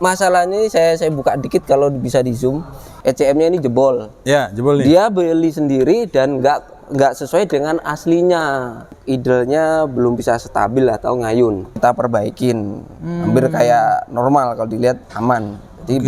Masalahnya ini saya buka dikit kalau bisa di zoom. ECM-nya ini jebol. Ya, jebol nih. Dia beli sendiri dan nggak sesuai dengan aslinya. Idle-nya belum bisa stabil atau ngayun. Kita perbaikin. Hampir kayak normal kalau dilihat aman. Jadi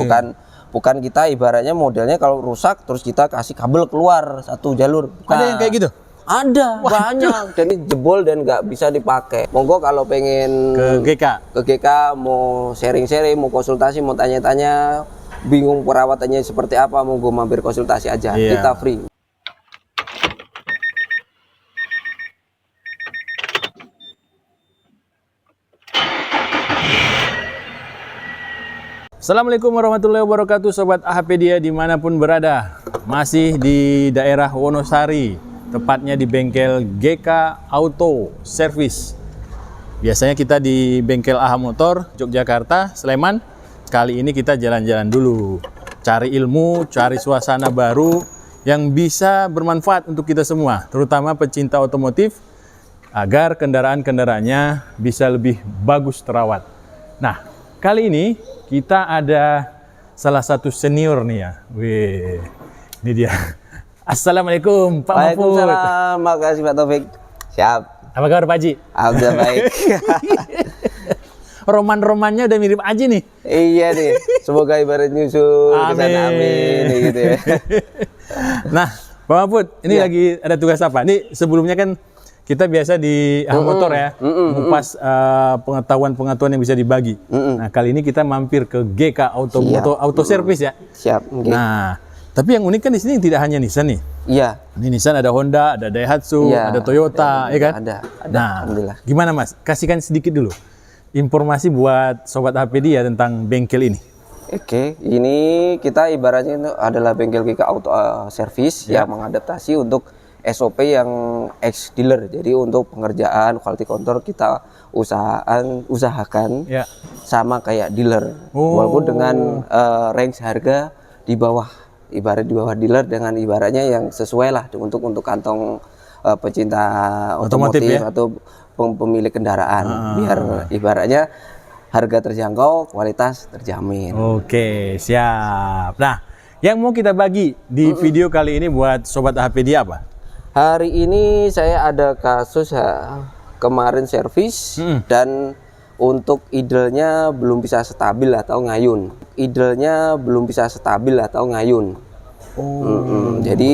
bukan kita ibaratnya modelnya kalau rusak terus kita kasih kabel keluar satu jalur. Ada yang kayak gitu? Ada banyak, jadi jebol dan nggak bisa dipakai. Monggo kalau pengen ke GK mau sharing-sharing, mau konsultasi, mau tanya-tanya, bingung perawatannya seperti apa, monggo mampir konsultasi aja. Kita free. Assalamualaikum warahmatullahi wabarakatuh, Sobat AHPedia dimanapun berada. Masih di daerah Wonosari, tepatnya di bengkel GK Auto Service. Biasanya kita di bengkel AH Motor, Yogyakarta, Sleman. Kali ini kita jalan-jalan dulu, cari ilmu, cari suasana baru yang bisa bermanfaat untuk kita semua, terutama pecinta otomotif, agar kendaraan-kendaraannya bisa lebih bagus terawat. Nah, kali ini kita ada salah satu senior nih ya. Wih, ini dia. Assalamualaikum Pak Mahfud. Waalaikumsalam, makasih Pak Taufik. Siap. Apa kabar Pak Haji? Alhamdulillah baik. Roman-romannya udah mirip Haji nih. Iya nih, semoga ibarat nyusul kesana, amin gitu ya. Nah, Pak Mahfud, ini lagi ada tugas apa? Ini sebelumnya kan kita biasa di AH Motor ya, mengupas pengetahuan-pengetahuan yang bisa dibagi. Nah, kali ini kita mampir ke GK Auto Service ya. Siap. Nah, tapi yang unik kan di sini tidak hanya Nissan nih. Iya. Ini Nissan ada Honda, ada Daihatsu, ada Toyota, ya kan? Ada. Nah, alhamdulillah. Gimana Mas? Kasihkan sedikit dulu informasi buat Sobat AHPedia tentang bengkel ini. Oke, ini kita ibaratnya itu adalah bengkel GK Auto Service yang mengadaptasi untuk SOP yang ex dealer. Jadi untuk pengerjaan quality control kita usahakan sama kayak dealer. Walaupun dengan range harga di bawah, ibarat di bawah dealer dengan ibaratnya yang sesuai lah untuk kantong pecinta otomotif atau pemilik kendaraan, biar ibaratnya harga terjangkau, kualitas terjamin. Oke, siap. Nah, yang mau kita bagi di video kali ini buat Sobat AHPedia apa? Hari ini saya ada kasus kemarin servis dan untuk idle-nya belum bisa stabil atau ngayun. Idle-nya belum bisa stabil atau ngayun. Jadi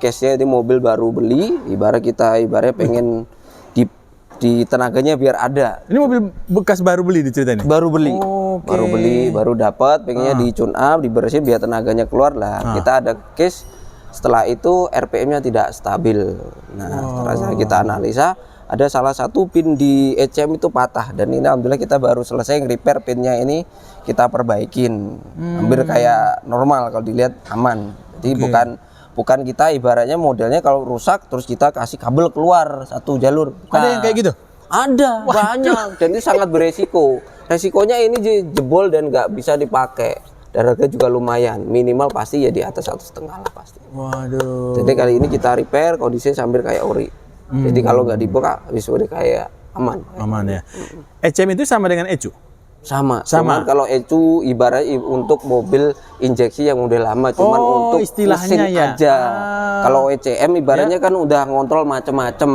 case-nya ini mobil baru beli, ibaratnya pengen di tenaganya biar ada. Ini mobil bekas baru beli diceritain? Baru beli. Baru beli, baru dapat, pengennya di tune up, dibersihin biar tenaganya keluar lah. Kita ada case setelah itu RPM-nya tidak stabil. Nah, setelah kita analisa, ada salah satu pin di ECM itu patah dan ini alhamdulillah kita baru selesai nge-repair pinnya ini, kita perbaikin. Hampir kayak normal kalau dilihat aman. Jadi bukan kita ibaratnya modelnya kalau rusak terus kita kasih kabel keluar satu jalur. Ada yang kayak gitu? Ada, banyak. Dan itu sangat beresiko. Resikonya ini jebol dan nggak bisa dipakai. Dan harga juga lumayan. Minimal pasti ya di atas 1,5 lah pasti. Waduh. Jadi kali ini kita repair, kondisinya sambil kayak ori. Jadi kalau nggak dibuka, bisa udah kayak aman. Aman ya. ECM itu sama dengan ECU? Sama. Cuman kalau ECU ibarat untuk mobil injeksi yang udah lama, cuman untuk mesin aja. Kalau ECM ibaratnya kan udah ngontrol macem-macem,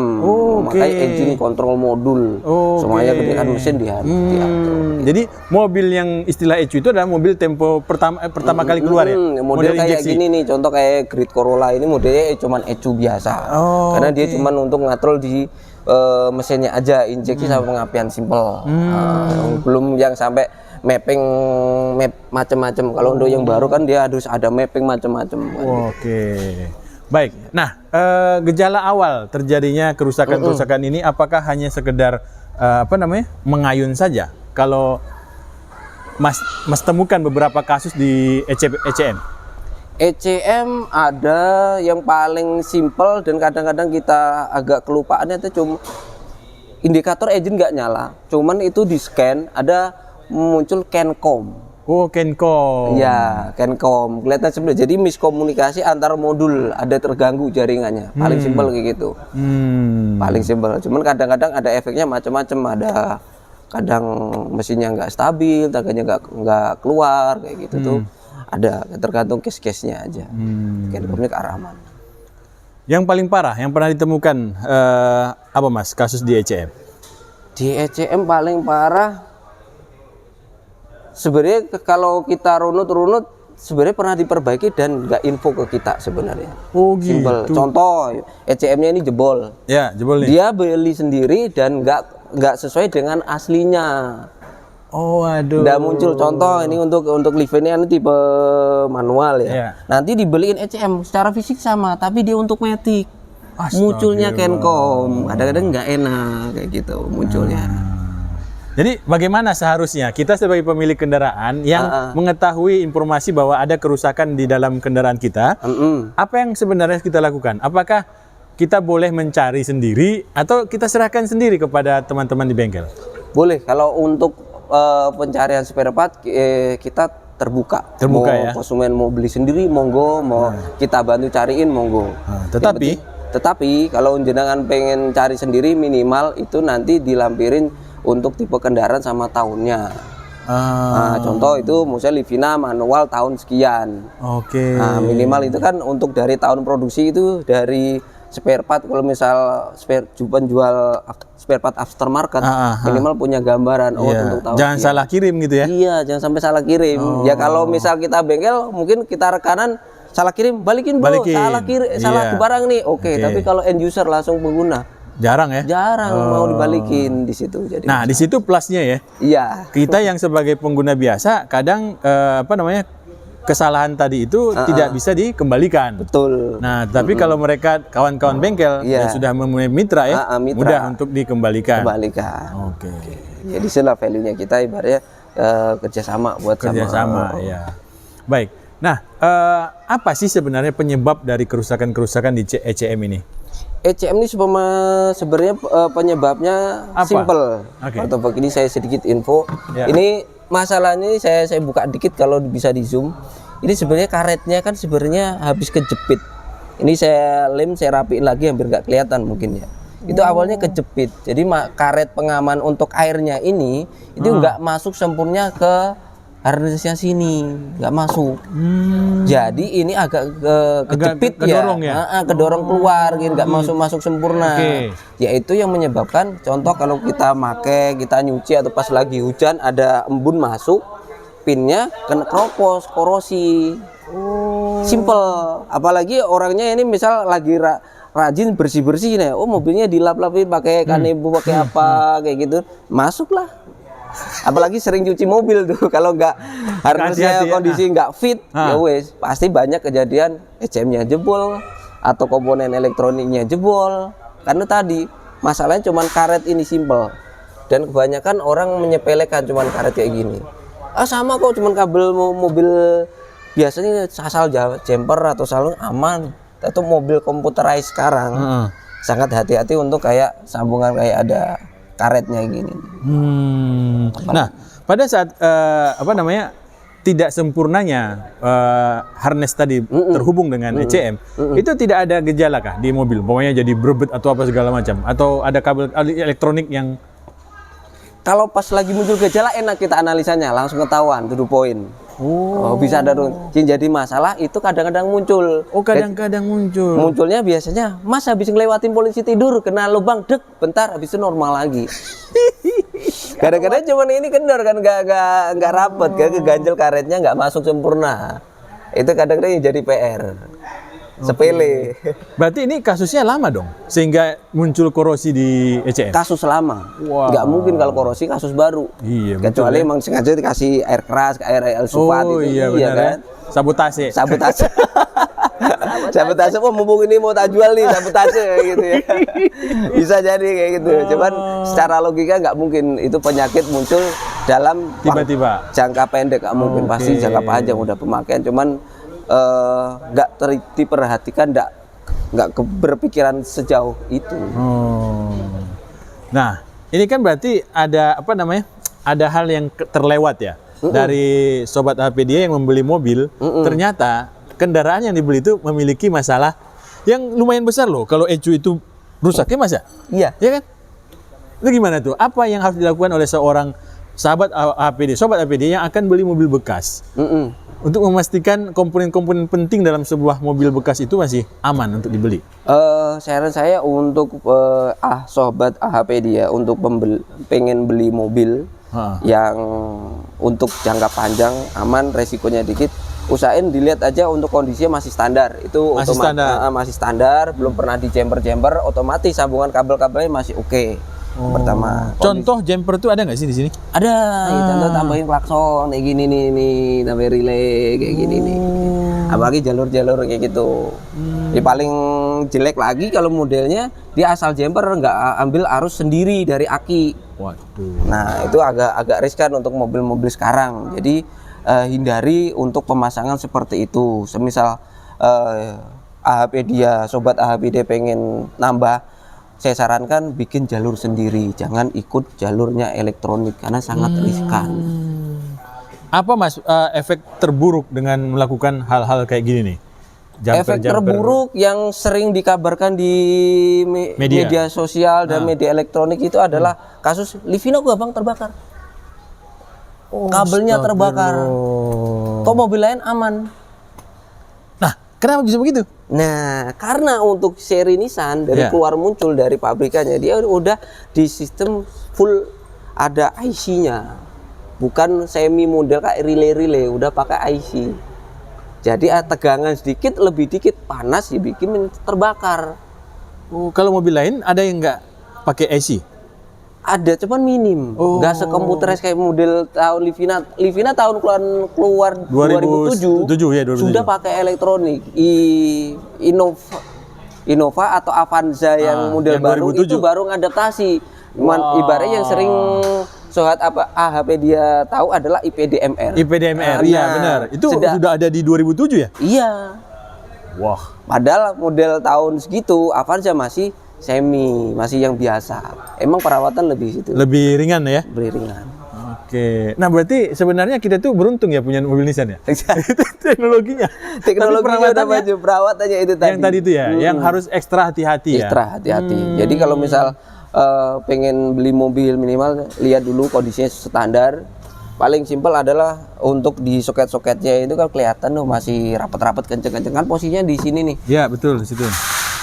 makanya engine kontrol modul, semuanya ketika mesin diatur. Jadi mobil yang istilah ECU itu adalah mobil tempo pertama kali keluar ya? Model kayak injeksi. Gini nih, contoh kayak Grid Corolla ini modelnya cuman ECU biasa, karena dia cuman untuk ngatrol di mesinnya aja, injeksi sama pengapian simpel. Belum yang sampai mapping macam-macam. Kalau untuk yang baru kan dia harus ada mapping macam-macam. Oke. Baik. Nah, gejala awal terjadinya kerusakan-kerusakan ini apakah hanya sekedar mengayun saja? Kalau Mas temukan beberapa kasus di ECM. ECM ada yang paling simpel dan kadang-kadang kita agak kelupaannya itu cuma indikator engine nggak nyala, cuman itu di scan ada muncul Kencom. Oh, Kencom. Iya, Kencom. Kelihatan sebenarnya jadi miskomunikasi antar modul, ada terganggu jaringannya. Paling simpel kayak gitu. Paling simpel. Cuman kadang-kadang ada efeknya macam-macam, ada kadang mesinnya nggak stabil, taganya nggak keluar kayak gitu tuh ada, tergantung case-nya aja. Kencomnya ke arah mana. Yang paling parah yang pernah ditemukan apa Mas kasus di ECM? Di ECM paling parah sebenarnya kalau kita runut sebenarnya pernah diperbaiki dan nggak info ke kita sebenarnya. Oh gitu. Simpel. Contoh ECM-nya ini jebol. Ya, jebol nih. Dia beli sendiri dan nggak sesuai dengan aslinya. Oh aduh. Nggak muncul contoh ini untuk lift ini tipe manual ya. Iya. Nanti dibeliin ECM secara fisik sama, tapi dia untuk matic. Munculnya Kencom. Kadang-kadang nggak enak kayak gitu munculnya. Jadi bagaimana seharusnya kita sebagai pemilik kendaraan yang mengetahui informasi bahwa ada kerusakan di dalam kendaraan kita, apa yang sebenarnya kita lakukan? Apakah kita boleh mencari sendiri atau kita serahkan sendiri kepada teman-teman di bengkel? Boleh, kalau untuk pencarian spare part kita terbuka mau ya. Konsumen mau beli sendiri monggo, mau kita bantu cariin monggo. Tetapi kalau jenengan pengen cari sendiri minimal itu nanti dilampirin untuk tipe kendaraan sama tahunnya. Nah, contoh itu misalnya Livina manual tahun sekian. Oke. Nah, minimal itu kan untuk dari tahun produksi itu dari spare part, kalau misal penjual spare part aftermarket minimal punya gambaran untuk tahun jangan sekian. Salah kirim gitu ya. Iya, jangan sampai salah kirim. Ya kalau misal kita bengkel mungkin kita rekanan salah kirim, balikin bro, salah barang nih. Oke, tapi kalau end user langsung pengguna jarang ya? Jarang mau dibalikin di situ. Jadi nah, di situ plusnya ya. Iya. Kita yang sebagai pengguna biasa kadang kesalahan tadi itu tidak bisa dikembalikan. Betul. Nah, tapi kalau mereka kawan-kawan bengkel yang sudah mempunyai mitra ya, mudah untuk dikembalikan. Oke. Jadi itulah value-nya kita ibaratnya kerjasama buat kerjasama. Ya. Baik. Nah, apa sih sebenarnya penyebab dari kerusakan-kerusakan di ECM ini? ECM ini sebenarnya penyebabnya simple. Atau begini saya sedikit info. Ini masalahnya saya buka dikit kalau bisa di zoom. Ini sebenarnya karetnya kan sebenarnya habis kejepit. Ini saya lem, saya rapiin lagi hampir nggak kelihatan mungkin ya. Itu awalnya kejepit. Jadi karet pengaman untuk airnya ini itu nggak masuk sempurna ke harnessnya sini, nggak masuk. Jadi ini agak kejepit kedorong kedorong keluar, gitu, nggak masuk sempurna. Yaitu yang menyebabkan, contoh kalau kita kita nyuci atau pas lagi hujan ada embun masuk, pinnya kena keropos, korosi. Simple. Apalagi orangnya ini misal lagi rajin bersih nih, mobilnya dilap-lapin pakai kanebo, pakai apa kayak gitu, masuklah. Apalagi sering cuci mobil tuh, kalau nggak harusnya kondisi nggak fit, ya wes pasti banyak kejadian ECM-nya jebol atau komponen elektroniknya jebol. Karena tadi masalahnya cuman karet ini simple, dan kebanyakan orang menyepelekan cuman karet kayak gini. Sama kok, cuman kabel mobil biasanya asal jumper atau salon aman. Atau mobil komputerized sekarang sangat hati-hati untuk kayak sambungan kayak ada karetnya gini. Nah, pada saat tidak sempurnanya harness tadi terhubung dengan ECM, itu tidak ada gejala kah di mobil? Pokoknya jadi berebet atau apa segala macam, atau ada kabel elektronik yang kalau pas lagi muncul gejala enak kita analisanya, langsung ketahuan to the point. Bisa ada jadi masalah itu kadang-kadang muncul. Kadang-kadang muncul. Munculnya biasanya Mas habis ngelewatin polisi tidur kena lubang bentar habis itu normal lagi. Kadang-kadang cuman ini kendor kan nggak rapet, keganjel karetnya nggak masuk sempurna. Itu kadang-kadang jadi PR. Sepele. Berarti ini kasusnya lama dong, sehingga muncul korosi di ECM. Kasus lama. Nggak mungkin kalau korosi kasus baru. Iya. Kecuali emang sengaja dikasih air keras, air sulfat itu. Iya kan? Sabotase. Sabotase. Mumpung ini mau tak jual nih, sabotase kayak gitu ya. Bisa jadi kayak gitu. Cuman secara logika nggak mungkin itu penyakit muncul dalam tiba-tiba jangka pendek. Nggak mungkin, pasti jangka panjang udah pemakaian. Cuman nggak diperhatikan, nggak berpikiran sejauh itu. Nah, ini kan berarti ada ada hal yang terlewat ya dari sobat HP dia yang membeli mobil. Ternyata kendaraan yang dibeli itu memiliki masalah yang lumayan besar loh. Kalau ECU itu rusaknya Mas ya? Iya. Iya kan? Itu gimana tuh? Apa yang harus dilakukan oleh seorang sobat APD yang akan beli mobil bekas untuk memastikan komponen-komponen penting dalam sebuah mobil bekas itu masih aman untuk dibeli? Saran saya untuk sobat AHP dia untuk pengen beli mobil yang untuk jangka panjang aman, resikonya dikit, usahain dilihat aja untuk kondisinya masih standar. Itu masih standar, belum pernah di jumper, otomatis sambungan kabel-kabelnya masih oke. Pertama. Contoh jumper tuh ada nggak sih di sini? Ada, ya, contoh tambahin klakson kayak gini nih, tambah relay kayak gini nih. Apalagi jalur-jalur kayak gitu. Ya paling jelek lagi kalau modelnya dia asal jumper nggak ambil arus sendiri dari aki. Waduh. Nah itu agak riskan untuk mobil-mobil sekarang. Jadi hindari untuk pemasangan seperti itu. Semisal AHP dia, sobat AHP dia pengen nambah, saya sarankan bikin jalur sendiri, jangan ikut jalurnya elektronik karena sangat riskan. Apa Mas efek terburuk dengan melakukan hal-hal kayak gini nih? Efek terburuk yang sering dikabarkan di media sosial dan media elektronik itu adalah kasus Livina gua bang terbakar. Kabelnya terbakar. Kok mobil lain aman? Nah, kenapa bisa begitu? Nah, karena untuk seri Nissan dari keluar muncul dari pabrikannya dia udah di sistem full ada IC-nya. Bukan semi model kayak relay, udah pakai IC. Jadi tegangan sedikit lebih dikit panas bikin terbakar. Kalau mobil lain ada yang nggak pakai IC? Ada, cuman minim. Nggak sekomputeris kayak model tahun Livina tahun keluar 2007 ya, 2007. Sudah pakai elektronik. Innova atau Avanza yang model yang baru 2007. Itu baru ngadaptasi. Ibaratnya yang sering sobat AHP dia tahu adalah IPDMR. Iya benar. Itu sudah ada di 2007 ya? Iya. Wah. Padahal model tahun segitu Avanza masih masih yang biasa. Emang perawatan lebih ringan ya? Lebih ringan. Oke. Nah, berarti sebenarnya kita tuh beruntung ya punya mobil Nissan ya? Itu teknologinya. Teknologinya udah maju, perawatannya itu tadi. Yang tadi itu ya, yang harus ekstra hati-hati ya. Ekstra hati-hati. Jadi kalau misal pengen beli mobil minimal lihat dulu kondisinya standar. Paling simpel adalah untuk di soket-soketnya itu kan kelihatan tuh masih rapat-rapat kenceng-kenceng kan posisinya di sini nih. Ya, betul di situ.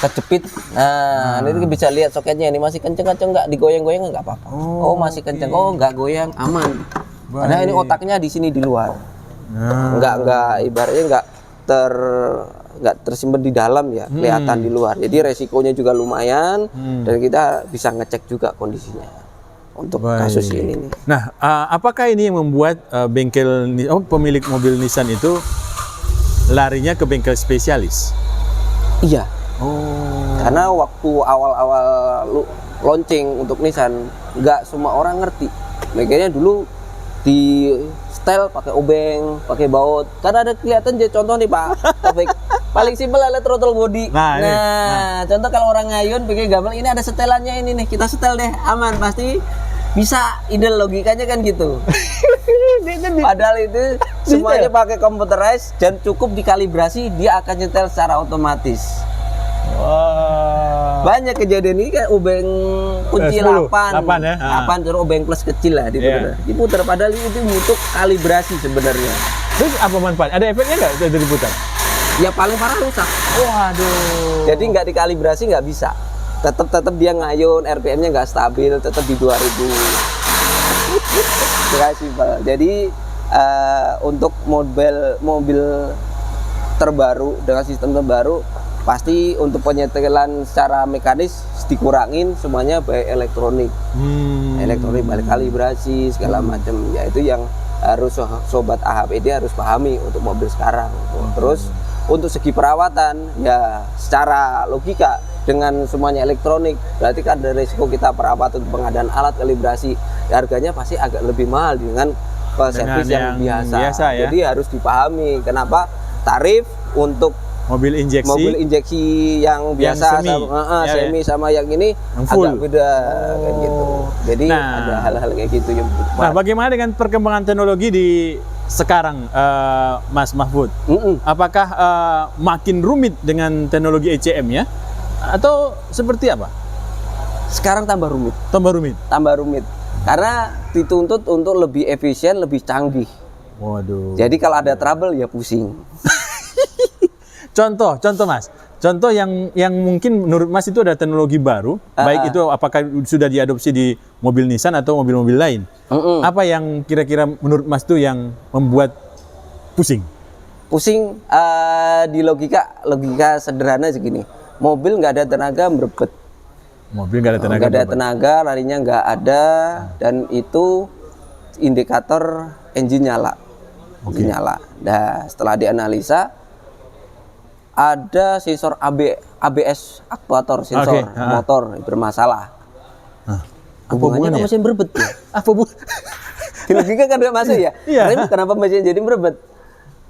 Kejepit. Nah, ini bisa lihat soketnya ini masih kenceng-kenceng nggak digoyang-goyang nggak apa-apa. Oh, masih kenceng. Oh, nggak goyang, aman. Padahal ini otaknya di sini di luar. Nggak ibaratnya nggak tersimpan di dalam ya, kelihatan di luar. Jadi resikonya juga lumayan dan kita bisa ngecek juga kondisinya untuk kasus ini nih. Nah, apakah ini yang membuat pemilik mobil Nissan itu larinya ke bengkel spesialis? Iya. Karena waktu awal-awal launching untuk Nissan, nggak semua orang ngerti. Makanya dulu di setel pakai obeng, pakai baut. Karena ada kelihatan contoh nih Pak Taufik. Paling simpel adalah throttle body. Nah, contoh kalau orang ngayun pikir gampang, ini ada setelannya ini nih, kita setel deh, aman pasti bisa. Ide logikanya kan gitu. Padahal itu semuanya pakai computerized dan cukup dikalibrasi, dia akan nyetel secara otomatis. Banyak kejadian ini kan obeng kunci 8 ya? 8 terus obeng plus kecil lah diputar. Padahal itu butuh kalibrasi sebenarnya. Terus apa manfaat? Ada efeknya nggak dari diputar? Ya paling parah rusak. Waduh. Jadi nggak dikalibrasi nggak bisa. Tetap dia ngayun, RPM-nya nggak stabil, tetap di 2000. Simpel. Jadi untuk mobil terbaru dengan sistem terbaru pasti untuk penyetelan secara mekanis dikurangin semuanya baik elektronik. Elektronik balik kalibrasi segala macam. Ya itu yang harus sobat AHP dia harus pahami untuk mobil sekarang. Terus untuk segi perawatan ya secara logika dengan semuanya elektronik berarti kan ada resiko kita perawatan pengadaan alat kalibrasi harganya pasti agak lebih mahal dengan servis yang biasa ya? Jadi harus dipahami kenapa tarif untuk mobil injeksi yang biasa semi sama yang ini yang agak beda kayak gitu. Jadi ada hal-hal kayak gitu yang Nah, bagaimana dengan perkembangan teknologi di sekarang, Mas Mahfud? Apakah makin rumit dengan teknologi ECM ya? Atau seperti apa? Sekarang tambah rumit. Tambah rumit. Tambah rumit. Karena dituntut untuk lebih efisien, lebih canggih. Waduh. Jadi kalau ada trouble ya pusing. Contoh Mas. Contoh yang mungkin menurut Mas itu ada teknologi baru, baik itu apakah sudah diadopsi di mobil Nissan atau mobil-mobil lain. Apa yang kira-kira menurut Mas itu yang membuat pusing? Pusing di logika sederhana segini. Mobil nggak ada tenaga merebet. Mobil nggak ada tenaga. Nggak ada tenaga, larinya nggak ada, dan itu indikator engine nyala. Engine nyala. Nah, setelah dianalisa ada sensor ABS aktuator sensor motor bermasalah. Hubungannya sama mesin berebet ya? Apa bu? Di logika kan nggak masuk ya? Iya. Kenapa mesin jadi berebet?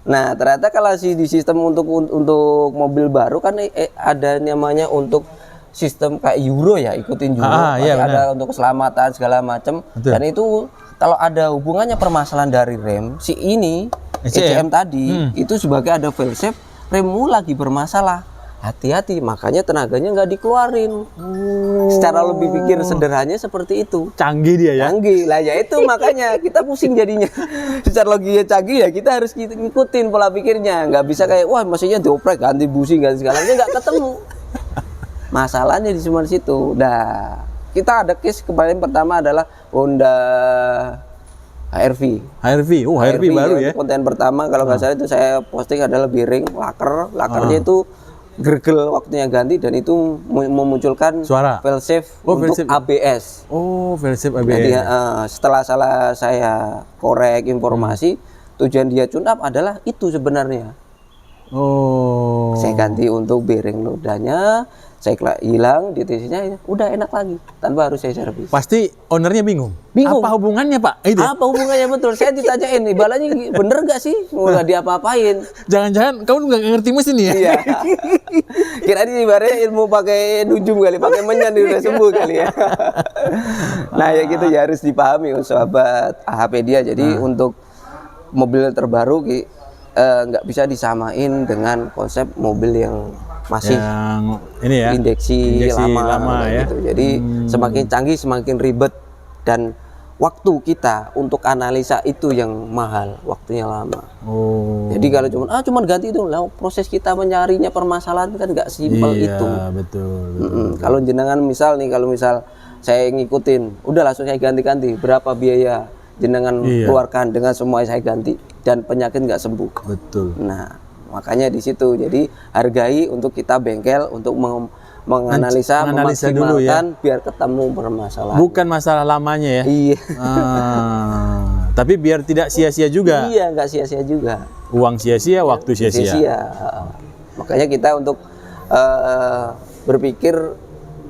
Nah, ternyata kalau di sistem untuk mobil baru kan ada namanya untuk sistem kayak Euro ya, ikutin Euro. Iya, ada untuk keselamatan segala macam. Dan itu kalau ada hubungannya permasalahan dari rem, si ini ECM tadi itu sebagai ada fail safe, remmu lagi bermasalah. Hati-hati, makanya tenaganya nggak dikeluarin. Secara lebih pikir sederhananya seperti itu. Canggih dia ya. Canggih lah ya, itu makanya kita pusing jadinya. Secara logika canggih ya kita harus ngikutin pola pikirnya. Nggak bisa kayak wah mesinnya dioprek ganti busi ganti segalanya, nggak ketemu. Masalahnya di cuma situ. Nah, kita ada case kemarin pertama adalah Honda HRV. HRV baru ya. Konten pertama kalau nggak salah itu saya posting adalah bearing lakernya itu gergel waktunya ganti, dan itu memunculkan suara fail safe untuk ABS. Fail safe ABS. Jadi setelah saya korek informasi, tujuan dia tune up adalah itu sebenarnya. Saya ganti untuk bearing nodanya, saya hilang DTC-nya, udah enak lagi tanpa harus saya servis. Pasti ownernya bingung. Apa hubungannya Pak? Itu. Apa hubungannya betul? Saya ditanyain, ibaratnya bener nggak sih? Nggak diapa-apain. Jangan-jangan kamu nggak ngerti mesin ya? Iya. Kira-kira ibaratnya ilmu pakai nujum kali, pakai menyan udah sembuh kali ya. Nah ya gitu ya, harus dipahami sahabat AHPedia. Jadi untuk mobil terbaru nggak bisa disamain dengan konsep mobil yang masih yang ini ya, indeksi lama ya. Gitu. Jadi semakin canggih semakin ribet, dan waktu kita untuk analisa itu yang mahal, waktunya lama. Jadi kalau cuma ganti itu, lah proses kita mencarinya permasalahan kan nggak simpel itu. Betul. Kalau jenengan misal saya ngikutin, udah langsung saya ganti-ganti, berapa biaya jenengan keluarkan dengan semua saya ganti dan penyakit nggak sembuh. Betul. Nah, makanya di situ. Jadi hargai untuk kita bengkel untuk menganalisa, dulu ya, biar ketemu permasalahan. Bukan masalah lamanya ya. Iya. Tapi biar tidak sia-sia juga. Iya, nggak sia-sia juga. Uang sia-sia, waktu sia-sia. Makanya kita untuk berpikir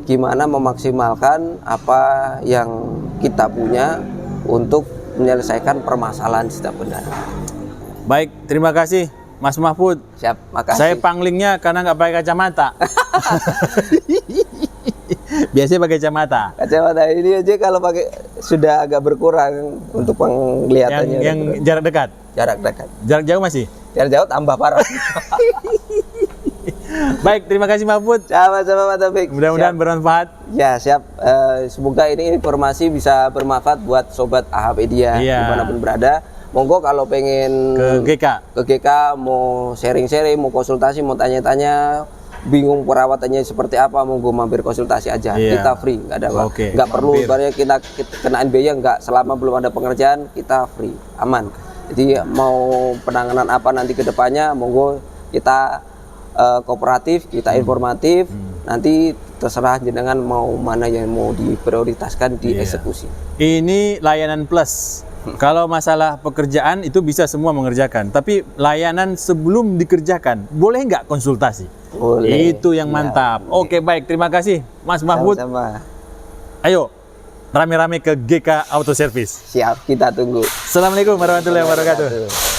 gimana memaksimalkan apa yang kita punya untuk menyelesaikan permasalahan setiap kendaraan. Baik, terima kasih Mas Mahfud. Siap, makasih. Saya panglingnya karena nggak pakai kacamata. Biasanya pakai kacamata. Kacamata ini aja kalau pakai sudah agak berkurang untuk penglihatannya. Yang jarak dekat. Jarak dekat. Jarak jauh masih? Jarak jauh tambah parah. Baik, terima kasih Mahfud. Sama-sama Pak Taufik. Mudah-mudahan bermanfaat. Ya, siap. Semoga ini informasi bisa bermanfaat buat sobat AHPedia dimanapun berada. Monggo kalau pengen ke GK mau sharing-sharing, mau konsultasi, mau tanya-tanya, bingung perawatannya seperti apa, monggo mampir konsultasi aja. Kita free, nggak ada apa. Nggak perlu ibaratnya kita kenaan biaya, nggak, selama belum ada pengerjaan kita free, aman. Jadi mau penanganan apa nanti ke depannya, monggo kita kooperatif, kita informatif, nanti terserah jenengan mau mana yang mau diprioritaskan dieksekusi. Ini layanan plus. Kalau masalah pekerjaan itu bisa semua mengerjakan, tapi layanan sebelum dikerjakan boleh nggak konsultasi? Boleh. Itu yang mantap. Oke, baik, terima kasih Mas Mahfud. Sama-sama. Ayo rame-rame ke GK Auto Service. Siap, kita tunggu. Assalamualaikum warahmatullahi wabarakatuh.